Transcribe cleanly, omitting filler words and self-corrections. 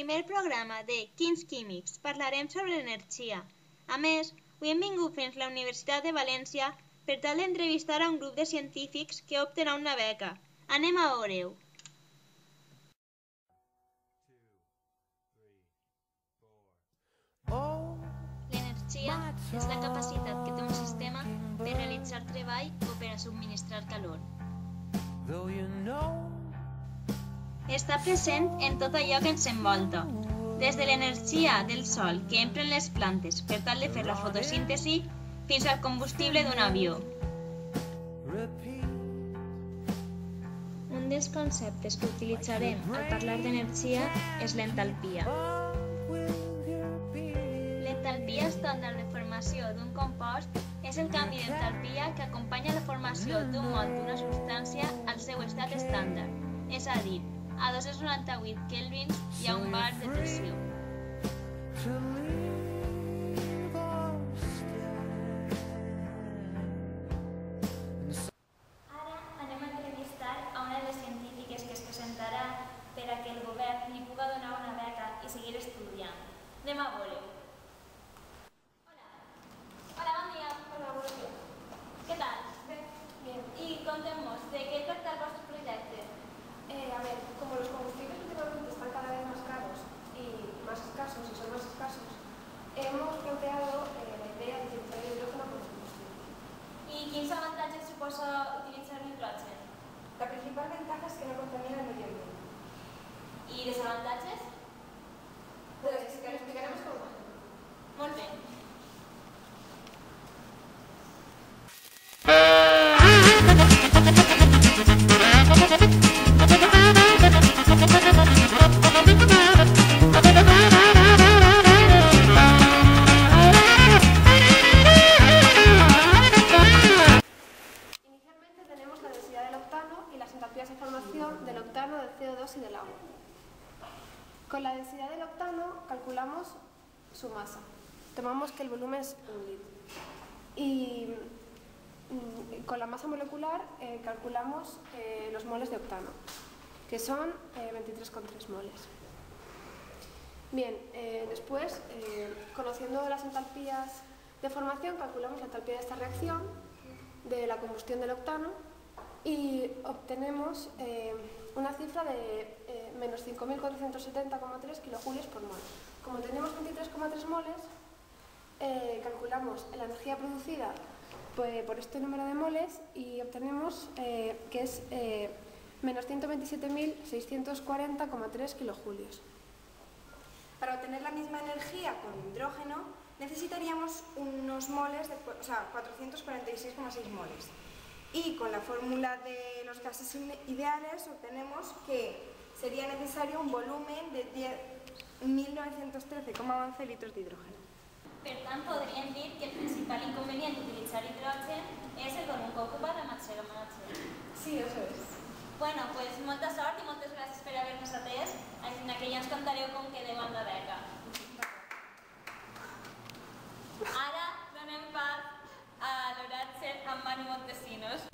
primer programa de Quins Químics parlarem sobre l'energia. A més, avui hem vingut fins a la Universitat de València per tal d'entrevistar a un grup de científics que opten a una beca. Anem a veure-ho. L'energia és la capacitat que té un sistema per realitzar treball o per a subministrar calor. Està present en tot allò que ens envolta, des de l'energia del sol que empren les plantes per tal de fer la fotosíntesi fins al combustible d'un avió. Un dels conceptes que utilitzarem al parlar d'energia és l'entalpia. L'entalpia estàndard de formació d'un compost és el canvi d'entalpia que acompanya la formació d'un mol d'una substància al seu estat estàndard, és a dir, a 298 kelvins i a un bar de pressió. Ara anem a entrevistar a una de les científiques que es presentarà per a que el govern li pugui donar una beca i seguir estudiant. Anem a veure. Hola, bon dia. Hola, bon dia. Què tal? Bé, bien. I contem-nos, de què tracta el vostre projecte? A ver, como los combustibles últimamente están cada vez más caros y más escasos, y son más escasos, hemos planteado la idea de utilizar el hidrógeno como combustible. I quins avantatges suposa utilitzar l'hidrogen? La principal ventaja es que no contamina el medio ambiente. I desavantatges? Pues lo explicaremos con un ejemplo. Molt bé. Inicialmente tenemos la densidad del octano y las entalpías de formación del octano, del CO2 y del agua. Con la densidad del octano calculamos su masa. Tomamos que el volumen es 1 litro. Y con la masa molecular calculamos los moles de octano, que son 23,3 moles. Bien, después, conociendo las entalpías de formación, calculamos la entalpía de esta reacción, de la combustión del octano, y obtenemos una cifra de menos 5.470,3 kilojulios por mol. Como tenemos 23,3 moles, calculamos la energía producida por este número de moles y obtenemos que es menos 127.640,3 kilojulios. Para obtener la misma energía con hidrógeno necesitaríamos unos moles, 446,6 moles. Y con la fórmula de los gases ideales obtenemos que sería necesario un volumen de 1.913,11 litros de hidrógeno. Per tant, podríem dir que el principal inconvenient d'utilitzar hidrogen és el volum que ocupa la matèria. Sí, eso es. Bueno, pues molta sort i moltes gràcies per haver-nos atès, així que ja ens contareu com quedeu amb la beca. Ara donem pas a l'oratge amb Manu Montesinos.